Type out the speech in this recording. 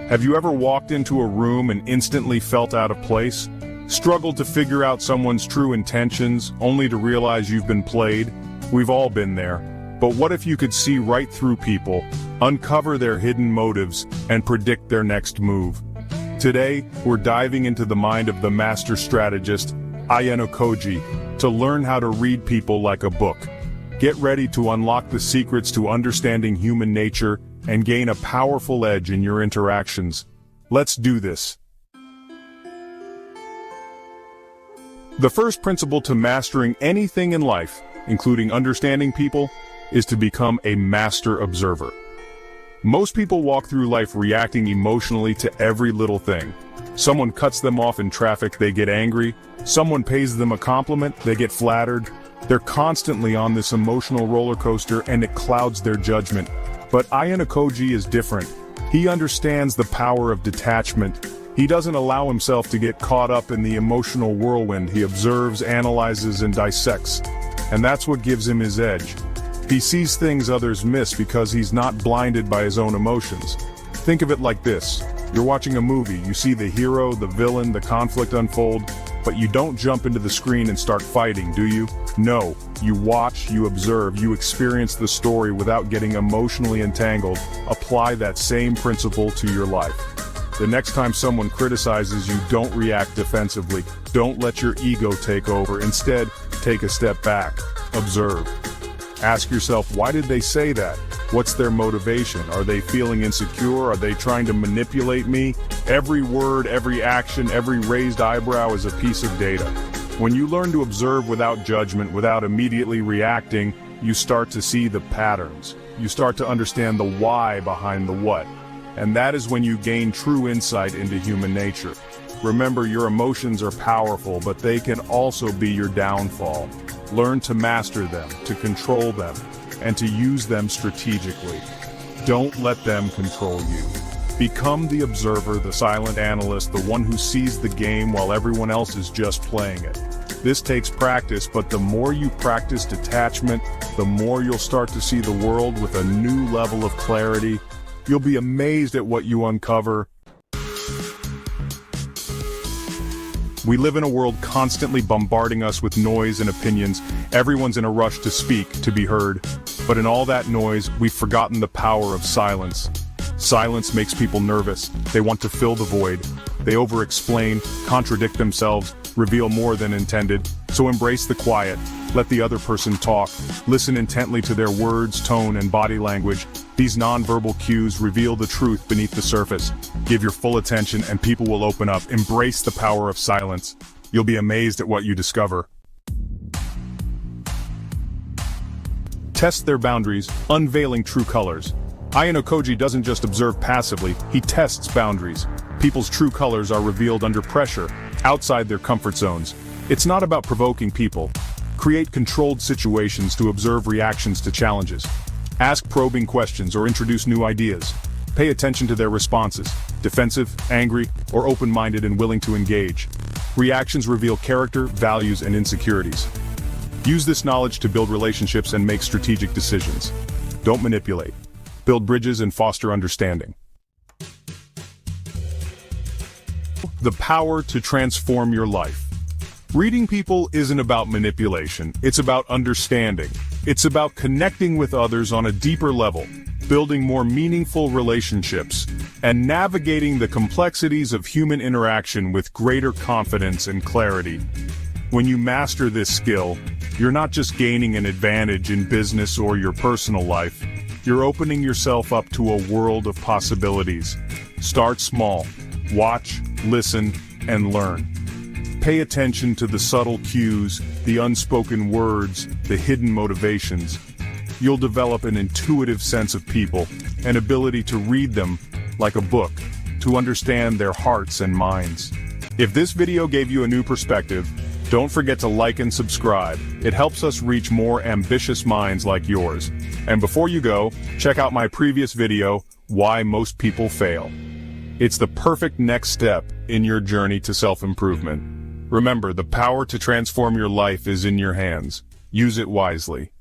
Have you ever walked into a room and instantly felt out of place? Struggled to figure out someone's true intentions, only to realize you've been played? We've all been there. But what if you could see right through people, uncover their hidden motives, and predict their next move? Today, we're diving into the mind of the master strategist, Ayanokoji, to learn how to read people like a book. Get ready to unlock the secrets to understanding human nature and gain a powerful edge in your interactions. Let's do this. The first principle to mastering anything in life, including understanding people, is to become a master observer. Most people walk through life reacting emotionally to every little thing. Someone cuts them off in traffic, they get angry. Someone pays them a compliment, they get flattered. They're constantly on this emotional roller coaster and it clouds their judgment. But Ayanokoji is different. He understands the power of detachment. He doesn't allow himself to get caught up in the emotional whirlwind. He observes, analyzes, and dissects. And that's what gives him his edge. He sees things others miss because he's not blinded by his own emotions. Think of it like this. You're watching a movie, you see the hero, the villain, the conflict unfold, but you don't jump into the screen and start fighting, do you? No, you watch, you observe, you experience the story without getting emotionally entangled. Apply that same principle to your life. The next time someone criticizes you, don't react defensively. Don't let your ego take over. Instead, take a step back. Observe. Ask yourself, why did they say that? What's their motivation? Are they feeling insecure? Are they trying to manipulate me? Every word, every action, every raised eyebrow is a piece of data. When you learn to observe without judgment, without immediately reacting, you start to see the patterns. You start to understand the why behind the what. And that is when you gain true insight into human nature. Remember, your emotions are powerful, but they can also be your downfall. Learn to master them, to control them, and to use them strategically. Don't let them control you. Become the observer, the silent analyst, the one who sees the game while everyone else is just playing it. This takes practice, but the more you practice detachment, the more you'll start to see the world with a new level of clarity. You'll be amazed at what you uncover. We live in a world constantly bombarding us with noise and opinions. Everyone's in a rush to speak, to be heard. But in all that noise, we've forgotten the power of silence. Silence makes people nervous. They want to fill the void. They over-explain, contradict themselves, reveal more than intended. So embrace the quiet. Let the other person talk. Listen intently to their words, tone, and body language. These nonverbal cues reveal the truth beneath the surface. Give your full attention and people will open up. Embrace the power of silence. You'll be amazed at what you discover. Test their boundaries, unveiling true colors. Ayanokoji doesn't just observe passively, he tests boundaries. People's true colors are revealed under pressure, outside their comfort zones. It's not about provoking people. Create controlled situations to observe reactions to challenges. Ask probing questions or introduce new ideas. Pay attention to their responses, defensive, angry, or open-minded and willing to engage. Reactions reveal character, values, and insecurities. Use this knowledge to build relationships and make strategic decisions. Don't manipulate. Build bridges and foster understanding. The power to transform your life. Reading people isn't about manipulation, it's about understanding. It's about connecting with others on a deeper level, building more meaningful relationships, and navigating the complexities of human interaction with greater confidence and clarity. When you master this skill, you're not just gaining an advantage in business or your personal life, you're opening yourself up to a world of possibilities. Start small. Watch, listen, and learn. Pay attention to the subtle cues, the unspoken words, the hidden motivations. You'll develop an intuitive sense of people, an ability to read them like a book, to understand their hearts and minds. If this video gave you a new perspective, don't forget to like and subscribe. It helps us reach more ambitious minds like yours. And before you go, check out my previous video, Why Most People Fail. It's the perfect next step in your journey to self-improvement. Remember, the power to transform your life is in your hands. Use it wisely.